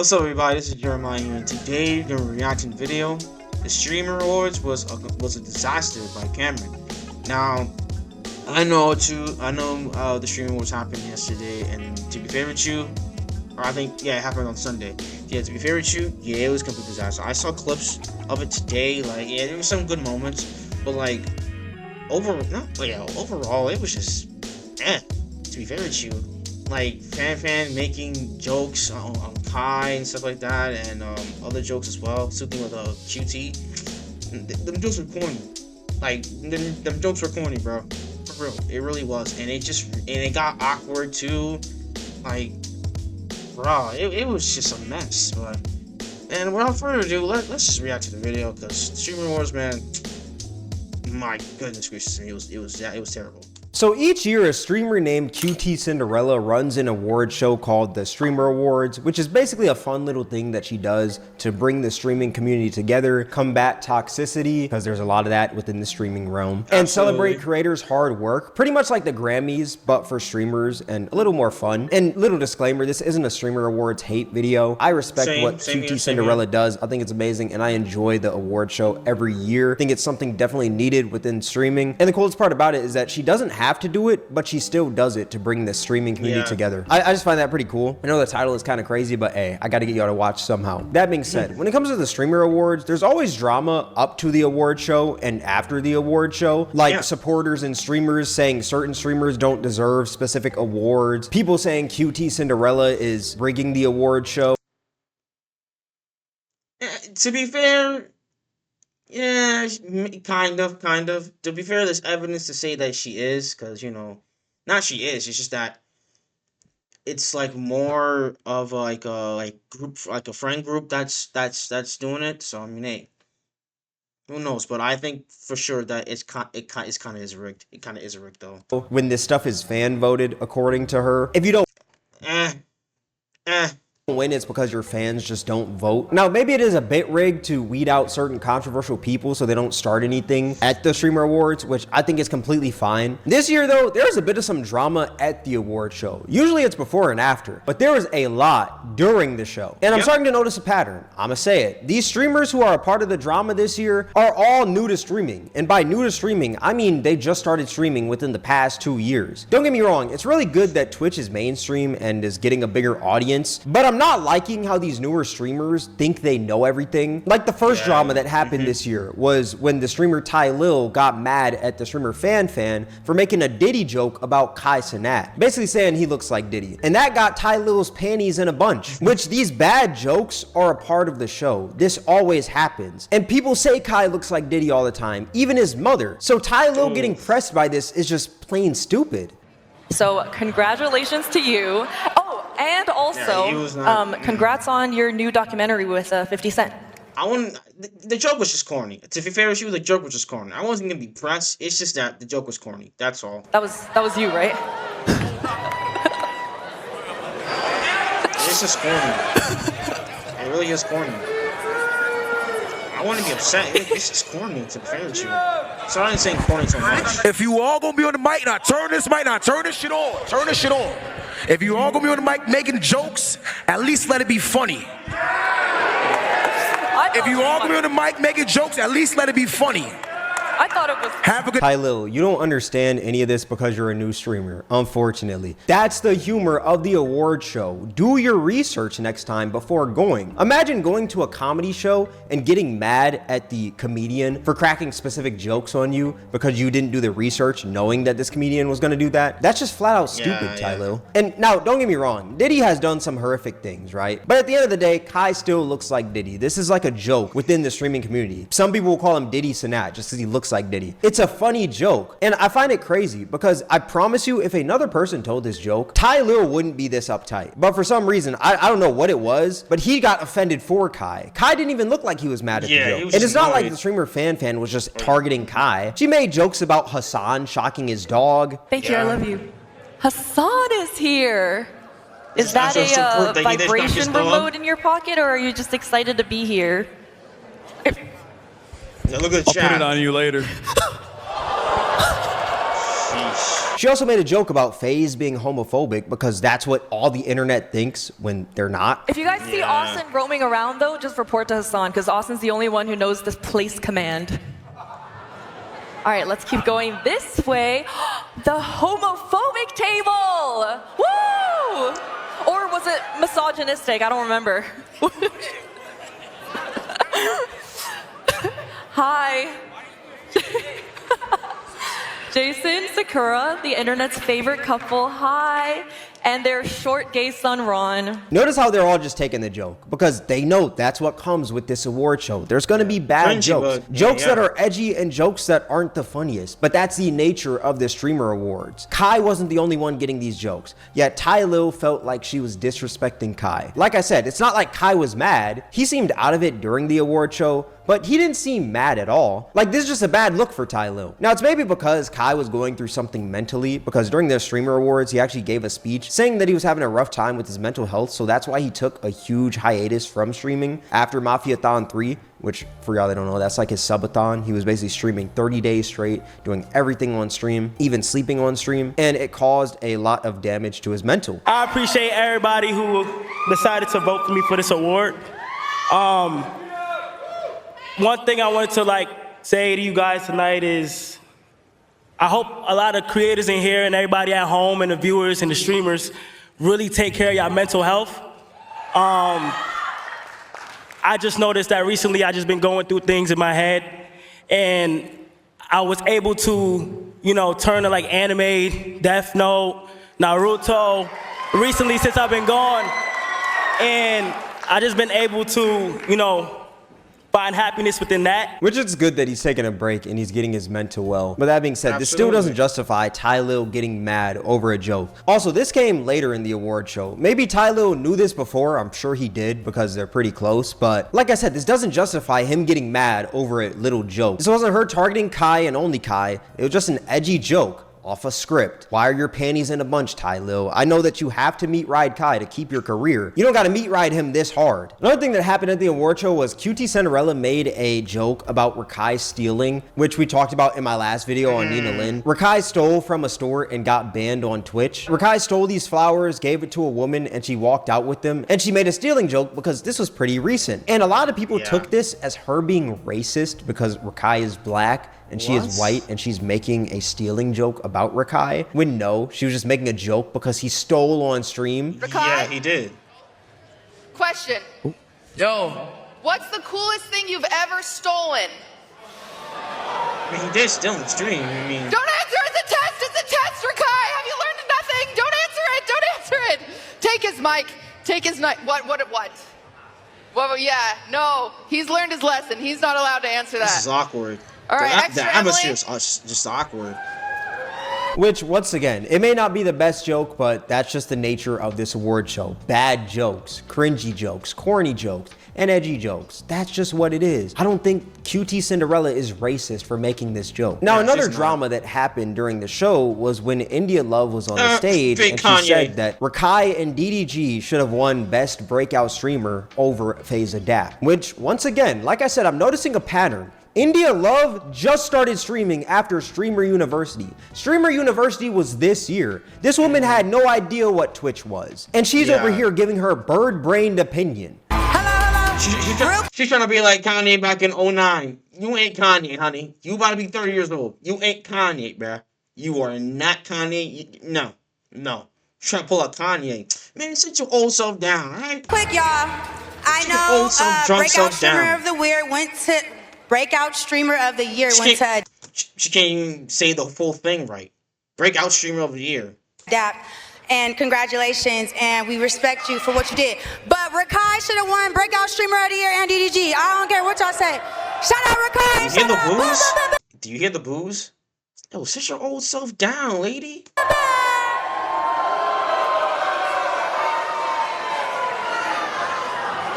What's up, everybody? This is Jeremiah here, and today we're gonna react to the video. The Streamer Awards was a disaster by Cameron. Now, I know the Streamer Awards happened yesterday, and to be fair with you, or I think it happened on Sunday. Yeah, to be fair with you, yeah, it was a complete disaster. I saw clips of it today. Like, yeah, there were some good moments, but like overall, it was just to be fair with you. Like Fan making jokes on Kai and stuff like that, and other jokes as well. Something with QT. Them jokes were corny. Like them jokes were corny, bro. For real, it really was. And it got awkward too. Like, bro, it was just a mess. But and without further ado, let's just react to the video, because Streamer Wars, man. My goodness gracious, it was terrible. So each year, a streamer named QT Cinderella runs an award show called the Streamer Awards, which is basically a fun little thing that she does to bring the streaming community together, combat toxicity, because there's a lot of that within the streaming realm, and celebrate creators' hard work, pretty much like the Grammys, but for streamers and a little more fun. And little disclaimer, this isn't a Streamer Awards hate video. I respect what QT Cinderella does. I think it's amazing, and I enjoy the award show every year. I think it's something definitely needed within streaming. And the coolest part about it is that she doesn't have to do it, but she still does it to bring the streaming community together. I just find that pretty cool. I know the title is kind of crazy, but hey, I gotta get y'all to watch somehow. That being said, when it comes to the Streamer Awards, there's always drama up to the award show and after the award show, like supporters and streamers saying certain streamers don't deserve specific awards, people saying QT Cinderella is rigging the award show. To be fair, yeah, kind of. To be fair, there's evidence to say that she is, because, you know, not she is. It's just that it's like more of like a group, like a friend group that's doing it. So I mean, hey, who knows? But I think for sure that it kind of is rigged. It kind of is rigged though. When this stuff is fan voted, according to her, if you don't win, it's because your fans just don't vote. Now, maybe it is a bit rigged to weed out certain controversial people so they don't start anything at the Streamer Awards, which I think is completely fine. This year, though, there's a bit of some drama at the award show. Usually it's before and after, but there was a lot during the show. And I'm starting to notice a pattern. I'ma say it. These streamers who are a part of the drama this year are all new to streaming. And by new to streaming, I mean they just started streaming within the past 2 years. Don't get me wrong, it's really good that Twitch is mainstream and is getting a bigger audience, but I'm not liking how these newer streamers think they know everything. Like the first drama that happened this year was when the streamer Ty Lil got mad at the streamer Fan for making a Diddy joke about Kai Cenat, basically saying he looks like Diddy. And that got Ty Lil's panties in a bunch, which these bad jokes are a part of the show. This always happens. And people say Kai looks like Diddy all the time, even his mother. So Ty Lil getting pressed by this is just plain stupid. So congratulations to you. Oh, and also, congrats on your new documentary with 50 Cent. The joke was just corny. To be fair with you, the joke was just corny. I wasn't gonna be pressed. It's just that the joke was corny. That's all. That was you, right? It's just corny. It really is corny. I want to be upset. It's just corny, to be fair with you. So I ain't saying corny so much. If you all gonna be on the mic, now turn this mic, now turn this shit on. Turn this shit on. If you all gonna be on the mic making jokes, at least let it be funny. If you all gonna be on the mic making jokes, at least let it be funny. I thought it was. Have a good. Ty Lil, you don't understand any of this because you're a new streamer, unfortunately. That's the humor of the award show. Do your research next time before going. Imagine going to a comedy show and getting mad at the comedian for cracking specific jokes on you because you didn't do the research knowing that this comedian was gonna do that. That's just flat out stupid, Ty Lil. And now, don't get me wrong, Diddy has done some horrific things, right? But at the end of the day, Kai still looks like Diddy. This is like a joke within the streaming community. Some people will call him Diddy Cenat just because he looks like Diddy. It's a funny joke, and I find it crazy because I promise you, if another person told this joke, Ty Lil wouldn't be this uptight. But for some reason, I don't know what it was, but he got offended for Kai. Kai didn't even look like he was mad at the joke. And it's not like the streamer Fan was just targeting Kai. She made jokes about Hassan shocking his dog. Thank you, I love you. Hassan is here. Is that a vibration remote in your pocket, or are you just excited to be here? Now look at the chat. I'll put it on you later. She also made a joke about FaZe being homophobic because that's what all the internet thinks when they're not. If you guys see Austin roaming around, though, just report to Hassan, because Austin's the only one who knows this place command. All right, let's keep going this way. The homophobic table! Woo! Or was it misogynistic? I don't remember. Hi. Jason, Sakura, the internet's favorite couple. Hi. And their short gay son, Ron. Notice how they're all just taking the joke because they know that's what comes with this award show. There's going to be bad jokes. Jokes that are edgy and jokes that aren't the funniest. But that's the nature of the Streamer Awards. Kai wasn't the only one getting these jokes. Yet Ty Lil felt like she was disrespecting Kai. Like I said, it's not like Kai was mad. He seemed out of it during the award show, but he didn't seem mad at all. Like, this is just a bad look for Ty Lil. Now, it's maybe because Kai was going through something mentally, because during the Streamer Awards, he actually gave a speech saying that he was having a rough time with his mental health, so that's why he took a huge hiatus from streaming after Mafiathon 3, which, for y'all that don't know, that's like his subathon. He was basically streaming 30 days straight, doing everything on stream, even sleeping on stream, and it caused a lot of damage to his mental. I appreciate everybody who decided to vote for me for this award. One thing I wanted to say to you guys tonight is I hope a lot of creators in here and everybody at home and the viewers and the streamers really take care of your mental health. I just noticed that recently I just been going through things in my head and I was able to, turn to anime, Death Note, Naruto, recently since I've been gone. And I just been able to, find happiness within that. Which is good that he's taking a break and he's getting his mental well. But that being said, this still doesn't justify Ty Lil getting mad over a joke. Also, this came later in the award show. Maybe Ty Lil knew this before. I'm sure he did because they're pretty close. But like I said, this doesn't justify him getting mad over a little joke. This wasn't her targeting Kai and only Kai. It was just an edgy joke off a script. Why are your panties in a bunch, Ty Lil? I know that you have to meet Ride Kai to keep your career. You don't got to meet ride him this hard. Another thing that happened at the award show was QT Cinderella made a joke about Rakai stealing, which we talked about in my last video on Nina Lin. Rakai stole from a store and got banned on Twitch. Rakai stole these flowers, gave it to a woman, and she walked out with them. And she made a stealing joke because this was pretty recent. And a lot of people took this as her being racist because Rakai is black and she is white and she's making a stealing joke about Rakai, when no, she was just making a joke because he stole on stream. Rakai? Yeah, he did. Question. Yo. What's the coolest thing you've ever stolen? I mean, he did steal on stream. I mean, Don't answer it. It's a test. It's a test, Rakai. Have you learned nothing? Don't answer it. Don't answer it. Take his mic. Take his mic. What? Well, yeah, no. He's learned his lesson. He's not allowed to answer that. this is awkward. All right, The extra atmosphere Emily. is just awkward. Which, once again, it may not be the best joke, but that's just the nature of this award show. Bad jokes, cringy jokes, corny jokes, and edgy jokes. That's just what it is. I don't think QT Cinderella is racist for making this joke. Now, another drama that happened during the show was when India Love was on the stage and she said that Rakai and DDG should have won Best Breakout Streamer over FaZe Adapt. Which, once again, like I said, I'm noticing a pattern. India Love just started streaming after Streamer University. Streamer University was this year. This woman had no idea what Twitch was. And she's over here giving her bird-brained opinion. She's trying to be like Kanye back in 09. You ain't Kanye, honey. You about to be 30 years old. You ain't Kanye, bruh. You are not Kanye. No. Trying to pull out Kanye. Man, sit your old self down, right? Quick, y'all. I know Breakout Streamer of the Year went to... Breakout Streamer of the Year went to... She can't even say the full thing right. Breakout Streamer of the Year. Adapt. And congratulations, and we respect you for what you did. But Rakai should have won Breakout Streamer of the Year and DDG. I don't care what y'all say. Shout out Rakai. Do you hear the booze? Do you hear the booze? Yo, sit your old self down, lady.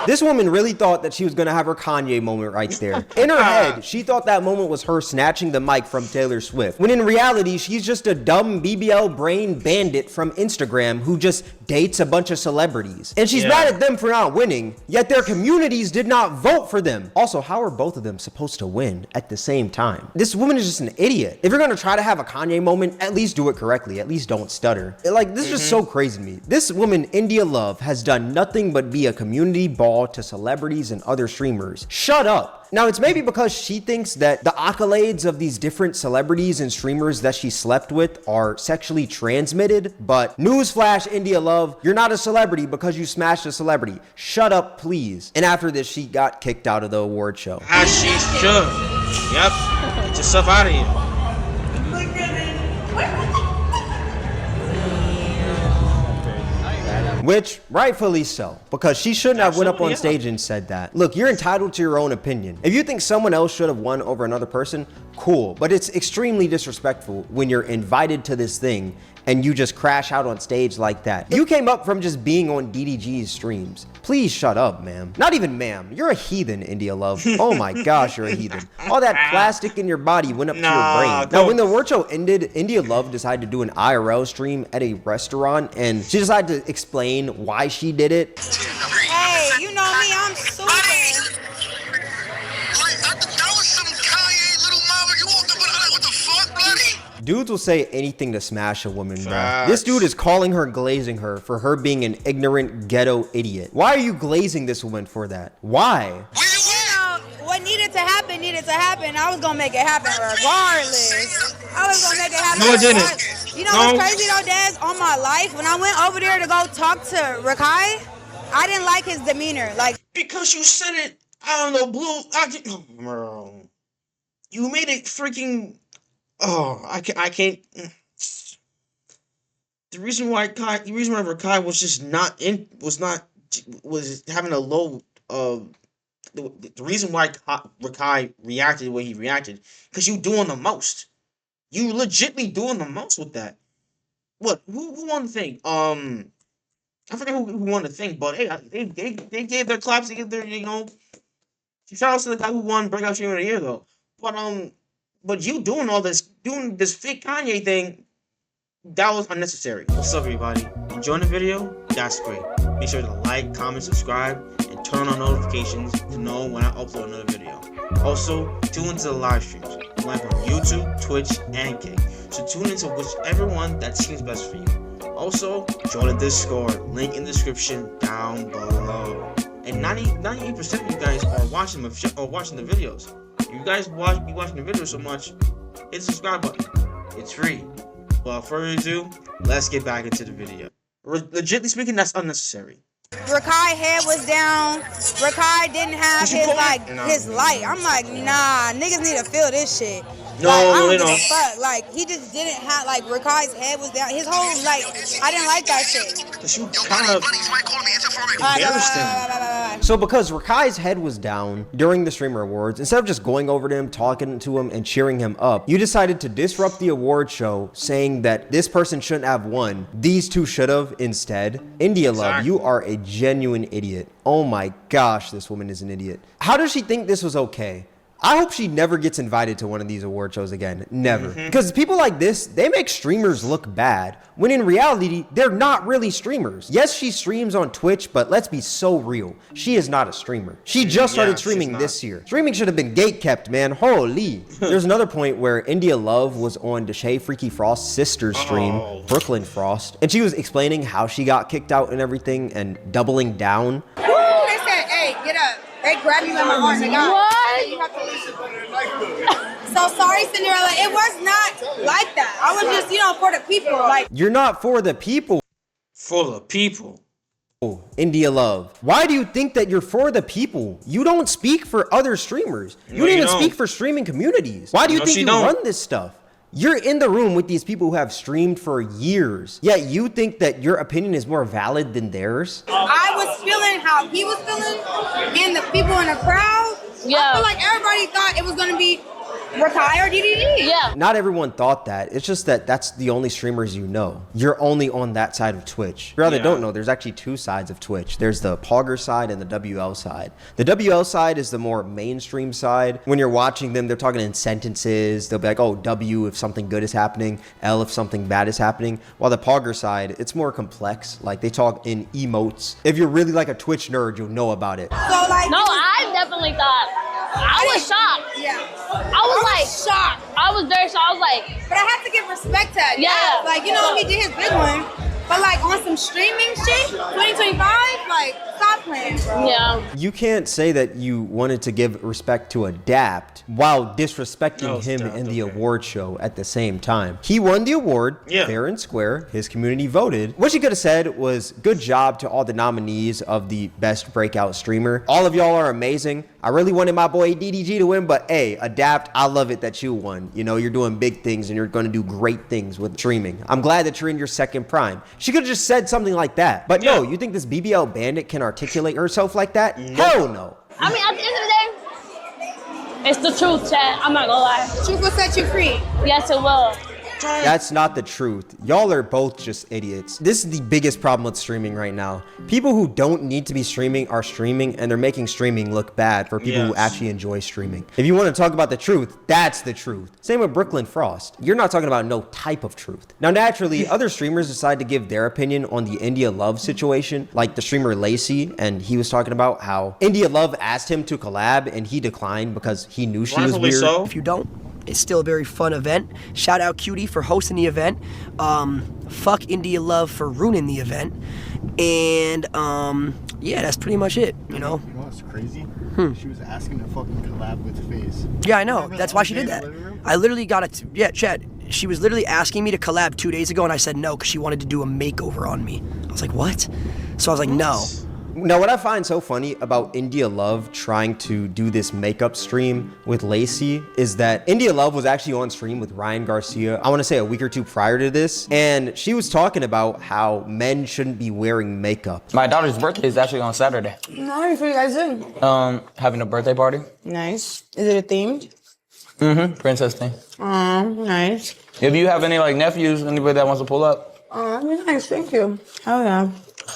This woman really thought that she was gonna have her Kanye moment right there. In her head, she thought that moment was her snatching the mic from Taylor Swift. When in reality, she's just a dumb BBL brain bandit from Instagram who just dates a bunch of celebrities. And she's mad at them for not winning, yet their communities did not vote for them. Also, how are both of them supposed to win at the same time? This woman is just an idiot. If you're gonna try to have a Kanye moment, at least do it correctly. At least don't stutter. Like, this is just so crazy to me. This woman, India Love, has done nothing but be a community ball to celebrities and other streamers. Shut up. Now, it's maybe because she thinks that the accolades of these different celebrities and streamers that she slept with are sexually transmitted, but newsflash, India Love, you're not a celebrity because you smashed a celebrity. Shut up, please. And after this, she got kicked out of the award show. As she should. Yep. Get yourself out of here. Which, rightfully so, because she shouldn't have went up on Absolutely, stage and said that. Look, you're entitled to your own opinion. If you think someone else should have won over another person, cool. But it's extremely disrespectful when you're invited to this thing and you just crash out on stage like that. You came up from just being on DDG's streams. Please shut up, ma'am. Not even ma'am. You're a heathen, India Love. Oh my gosh, you're a heathen. All that plastic in your body went up to your brain. Now, when the award show ended, India Love decided to do an IRL stream at a restaurant, and she decided to explain why she did it. Hey, you know me, I'm super. Dudes will say anything to smash a woman, bro. Facts. This dude is calling her, glazing her for her being an ignorant ghetto idiot. Why are you glazing this woman for that? Why? You know, what needed to happen needed to happen. I was gonna make it happen regardless. I was gonna make it happen. No, it didn't. regardless. You know No. what's crazy though, Dez? On my life, when I went over there to go talk to Rakai, I didn't like his demeanor. Like, Because you said it, I don't know, bro. You made it freaking. Oh, I can't. The reason why Rakai was having a low. The reason why Rakai reacted the way he reacted, because you doing the most. You legitly doing the most with that. What? Who won the thing? I forget who won the thing, but hey, they gave their claps. They gave their shout out to the guy who won Breakout Streamer of the Year though. But you doing this fake Kanye thing, that was unnecessary. What's up, everybody? Enjoying the video? That's great. Make sure to like, comment, subscribe, and turn on notifications to know when I upload another video. Also, tune into the live streams. Live on YouTube, Twitch, and Kick. So tune into whichever one that seems best for you. Also, join the Discord. Link in the description down below. And 98% of you guys are watching the videos. You guys be watching the video so much, hit the subscribe button. It's free. Without further ado, let's get back into the video. Legitly speaking, that's unnecessary. Rakai head was down. Rakai didn't have his light. I'm like, nah, niggas need to feel this shit. No, like, I don't they give a don't. fuck. Like, he just didn't have, like, Rakai's head was down. His whole, like, I didn't like that shit. Cause you kind of embarrassed him. So because Rakai's head was down during the Streamer Awards, instead of just going over to him, talking to him, and cheering him up, you decided to disrupt the award show, saying that this person shouldn't have won. These two should have instead. India Love, you are a genuine idiot. Oh my gosh, this woman is an idiot. How does she think this was okay? I hope she never gets invited to one of these award shows again. Never. Because people like this, they make streamers look bad, when in reality, they're not really streamers. Yes, she streams on Twitch, but let's be so real. She is not a streamer. She just started streaming this year. Streaming should have been gatekept, man. Holy. There's another point where India Love was on Deshae Freaky Frost's sister's stream, Brooklyn Frost, and she was explaining how she got kicked out and everything and doubling down. They said, hey, get up. They grab you in my arm. What? You have to leave. So sorry, Cinderella. It was not like that. I was just, for the people. Like, You're not for the people. For the people. India Love, why do you think that you're for the people? You don't speak for other streamers. You No, don't you even don't. speak for streaming communities. Why do you No, think she you don't. run this stuff? You're in the room with these people who have streamed for years, yet you think that your opinion is more valid than theirs? I was feeling how he was feeling, and the people in the crowd. Yeah. I feel like everybody thought it was gonna be Retire DDG. Yeah. Not everyone thought that. It's just that that's the only streamers you know. You're only on that side of Twitch. For y'all that don't know, there's actually two sides of Twitch. There's the Pogger side and the WL side. The WL side is the more mainstream side. When you're watching them, they're talking in sentences. They'll be like, oh, W if something good is happening, L if something bad is happening. While the Pogger side, it's more complex. Like they talk in emotes. If you're really like a Twitch nerd, you'll know about it. So like, No, I definitely thought. I was shocked. yeah. I was like shocked. I was very shocked. I was like, But I have to give respect to it. Yeah. Like, you know, he did his big one. But like on some streaming shit, 2025, like stop playing, bro. yeah. You can't say that you wanted to give respect to Adapt while disrespecting him in the award show at the same time. He won the award, fair and square. His community voted. What she could have said was, good job to all the nominees of the best breakout streamer. All of y'all are amazing. I really wanted my boy DDG to win, but hey, Adapt, I love it that you won. You know, you're doing big things and you're going to do great things with streaming. I'm glad that you're in your second prime. She could have just said something like that. But no, you think this BBL bandit can articulate herself like that? Hell no. I mean, at the end of the day, it's the truth, Chad. I'm not gonna lie. Truth will set you free. Yes, it will. That's not the truth. Y'all are both just idiots. This is the biggest problem with streaming right now. People who don't need to be streaming are streaming, and they're making streaming look bad for people who actually enjoy streaming. If you want to talk about the truth, that's the truth. Same with Brooklyn Frost. You're not talking about no type of truth. Now, naturally, other streamers decide to give their opinion on the India Love situation, like the streamer Lacey, and he was talking about how India Love asked him to collab, and he declined because he knew she was weird. If you don't, it's still a very fun event. Shout out Cutie for hosting the event. Fuck India Love for ruining the event. And yeah, that's pretty much it, you know. You know what's crazy? She was asking to fucking collab with FaZe. Yeah, I know. That's why she did that. I literally got it. Yeah, Chad. She was literally asking me to collab 2 days ago, and I said no because she wanted to do a makeover on me. I was like, what? So I was like, no. Now, what I find so funny about India Love trying to do this makeup stream with Lacey is that India Love was actually on stream with Ryan Garcia, I want to say a week or two prior to this, and she was talking about how men shouldn't be wearing makeup. My daughter's birthday is actually on Saturday. Nice. What are you guys doing? Having a birthday party. Nice. Is it a themed? Mm-hmm. Princess thing. Nice. If you have any like nephews, anybody that wants to pull up. That'd be nice. Thank you. Hell yeah.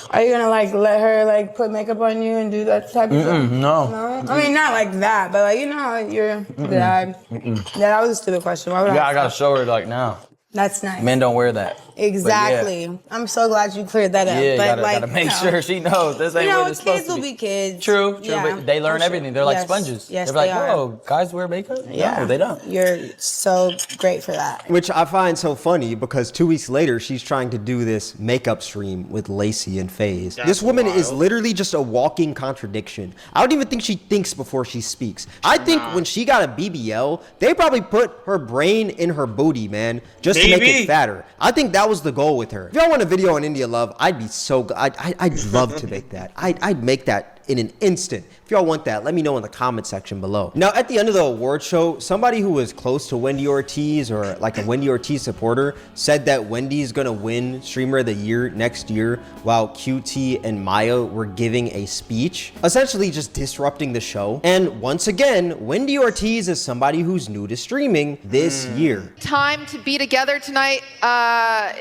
Are you gonna like let her like put makeup on you and do that type of stuff? No. I mean, not like that, but like you know, how your dad. Yeah, that was a stupid question. Why would I gotta show her like now. That's nice. Men don't wear that. Exactly. Yeah. I'm so glad you cleared that up. Yeah, but gotta make sure she knows this ain't what it's supposed kids to will be kids. True, Yeah, but they learn everything. They're like sponges. Yes, They're like, they are. whoa, guys wear makeup? Yeah, No, they don't. You're so great for that. Which I find so funny because 2 weeks later, she's trying to do this makeup stream with Lacey and FaZe. This woman is literally just a walking contradiction. I don't even think she thinks before she speaks. I think when she got a BBL, they probably put her brain in her booty, man, just to make it fatter. I think that was the goal with her. If y'all want a video on India Love, I'd be so I'd love to make that. I'd make that in an instant. If y'all want that, let me know in the comment section below. Now, at the end of the award show, somebody who was close to Wendy Ortiz or like a Wendy Ortiz supporter said that Wendy's gonna win Streamer of the Year next year while QT and Maya were giving a speech, essentially just disrupting the show. And once again, Wendy Ortiz is somebody who's new to streaming this year. Time to be together tonight.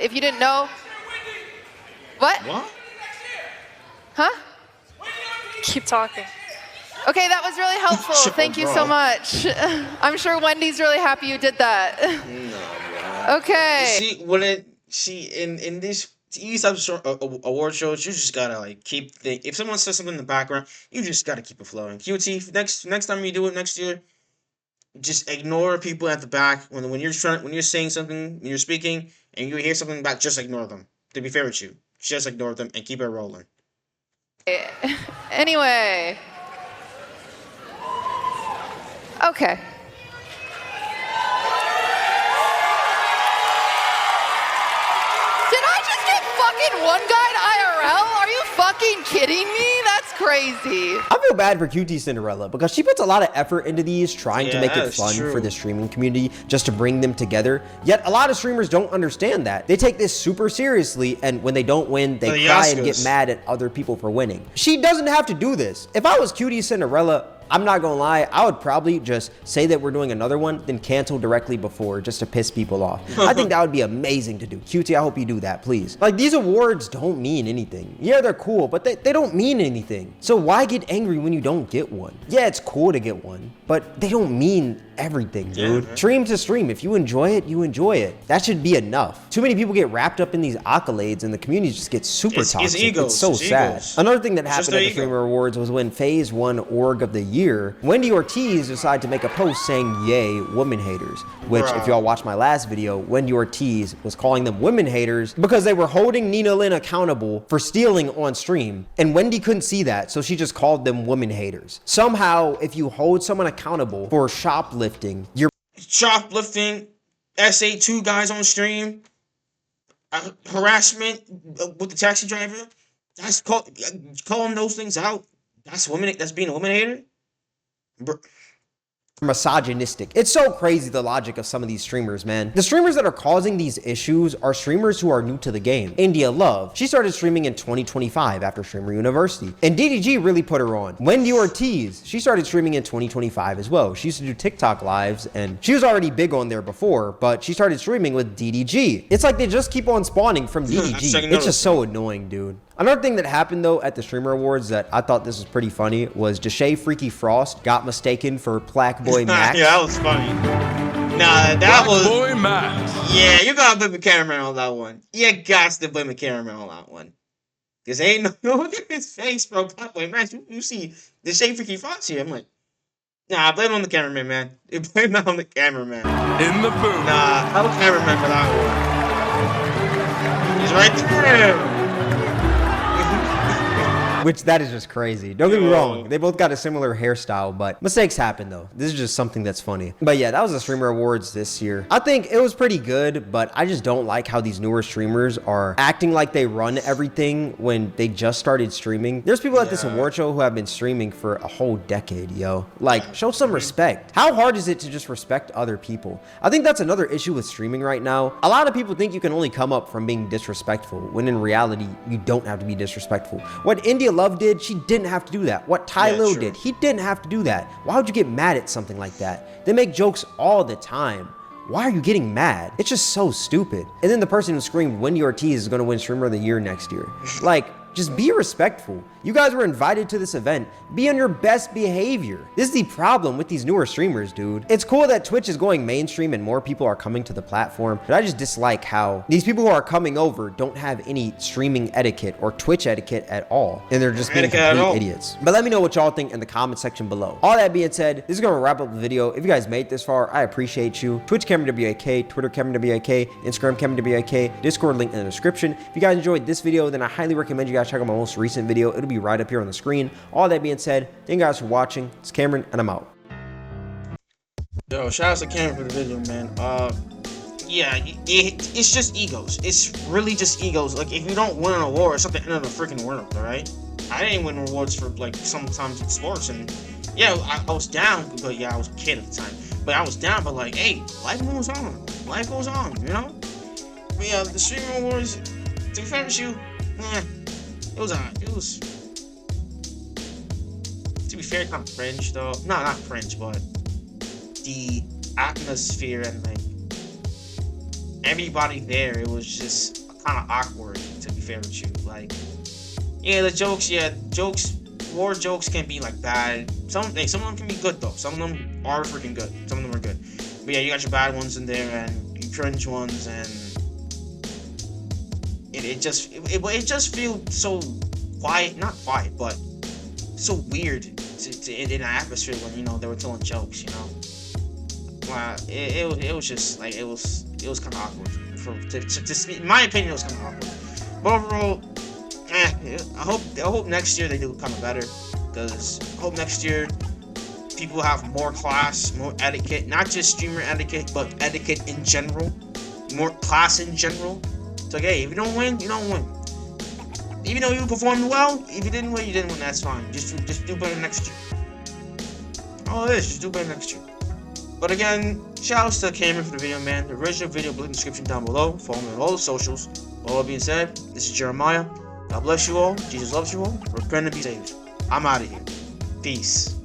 If you didn't know. What? Huh? Keep talking. Okay, that was really helpful. Thank you so much. I'm sure Wendy's really happy you did that. Okay. See, in these types of award shows, you just gotta like keep if someone says something in the background, you just gotta keep it flowing. QT, next time you do it next year, just ignore people at the back when you're saying something, when you're speaking, and you hear something back, just ignore them. To be fair with you, just ignore them and keep it rolling. Anyway. Okay. Did I just get fucking one guy to IRL? Are you fucking kidding me? That's crazy. I feel bad for QT Cinderella because she puts a lot of effort into these, trying to make it fun for the streaming community, just to bring them together. Yet a lot of streamers don't understand that. They take this super seriously, and when they don't win, they cry and get mad at other people for winning. She doesn't have to do this. If I was QT Cinderella, I'm not gonna lie, I would probably just say that we're doing another one, then cancel directly before, just to piss people off. I think that would be amazing to do. QT, I hope you do that, please. Like, these awards don't mean anything. Yeah, they're cool, but they don't mean anything. So why get angry when you don't get one? Yeah, it's cool to get one, but they don't mean everything, dude. Yeah, stream to stream. If you enjoy it, you enjoy it. That should be enough. Too many people get wrapped up in these accolades and the community just gets super toxic. It's egos. It's so it's sad. egos. Another thing that It's just happened at the their ego. Streamer Awards was when FaZe won Org of the Year. Wendy Ortiz decided to make a post saying, "Yay, women haters," which, Bruh. if y'all watched my last video, Wendy Ortiz was calling them women haters because they were holding Nina Lynn accountable for stealing on stream. And Wendy couldn't see that, so she just called them women haters. Somehow, if you hold someone accountable for shoplifting, you're Shoplifting, SA2 guys on stream, harassment with the taxi driver. That's calling those things out. That's being a woman hater. misogynistic. It's so crazy, the logic of some of these streamers, man. The streamers that are causing these issues are streamers who are new to the game. India Love, she started streaming in 2025 after Streamer University, and DDG really put her on. Wendy Ortiz, she started streaming in 2025 as well. She used to do TikTok lives, and she was already big on there before, but she started streaming with DDG. It's like they just keep on spawning from DDG. It's just so annoying, dude. Another thing that happened though at the Streamer Awards that I thought this was pretty funny was Deshae Freaky Frost got mistaken for Black Boy Max. Yeah, that was funny. Nah, that was. Boy Max. Yeah, you gotta blame the cameraman on that one. You got to blame the cameraman on that one. Cause ain't no look at his face, bro. Black Boy Max, you see Deshae Freaky Frost here. I'm like, nah, blame it on the cameraman, man. You blame that on the cameraman. In the booth. Nah, tell the cameraman for that one. He's right there. Which, that is just crazy. Don't get me wrong. They both got a similar hairstyle, but mistakes happen though. This is just something that's funny. But yeah, that was the Streamer Awards this year. I think it was pretty good, but I just don't like how these newer streamers are acting like they run everything when they just started streaming. There's people at this award show who have been streaming for a whole decade, yo. Like, show some respect. How hard is it to just respect other people? I think that's another issue with streaming right now. A lot of people think you can only come up from being disrespectful, when in reality, you don't have to be disrespectful. What India Love did, she didn't have to do that. What Ty Lil did, he didn't have to do that. Why would you get mad at something like that? They make jokes all the time. Why are you getting mad? It's just so stupid. And then the person who screamed Wendy Ortiz is going to win Streamer of the Year next year. Like, just be respectful. You guys were invited to this event. Be on your best behavior. This is the problem with these newer streamers, dude. It's cool that Twitch is going mainstream and more people are coming to the platform, but I just dislike how these people who are coming over don't have any streaming etiquette or Twitch etiquette at all, and they're just being complete idiots. But let me know what y'all think in the comment section below. All that being said, this is gonna wrap up the video. If you guys made it this far, I appreciate you. Twitch Cameron WAK, Twitter Cameron WAK, Instagram Cameron WAK, Discord link in the description. If you guys enjoyed this video, then I highly recommend you guys check out my most recent video. It'll be right up here on the screen. All that being said, thank you guys for watching. It's Cameron, and I'm out. Yo, shout out to Cameron for the video, man. Yeah, it's just egos. It's really just egos. Like, if you don't win an award, it's not the end of the freaking world, alright? I didn't win awards for, like, sometimes in sports, and yeah, I was down, but yeah, I was a kid at the time. But I was down, but like, hey, life moves on. Life goes on, you know? But yeah, the Streamer Awards, to be fair with you, it was alright. It was, to be fair, kind of cringe, though. No, not cringe, but the atmosphere and, like, everybody there, it was just kind of awkward, to be fair with you. Like, yeah, the jokes, war jokes can be, like, bad. Some of them can be good, though. Some of them are freaking good. Some of them are good. But yeah, you got your bad ones in there, and you cringe ones, and it just feels so quiet, not quiet, but so weird in an atmosphere when, you know, they were telling jokes, you know. It was just like, it was kind of awkward. In my opinion, it was kind of awkward. But overall, I hope next year they do kind of better, because I hope next year people have more class, more etiquette, not just streamer etiquette, but etiquette in general, more class in general. So hey, if you don't win, you don't win. Even though you performed well, if you didn't win, you didn't win. That's fine. Just do better next year. All it is, just do better next year. But again, shout out to Cameron for the video, man. The original video, link in the description down below. Follow me on all the socials. All that being said, this is Jeremiah. God bless you all. Jesus loves you all. Repent and be saved. I'm out of here. Peace.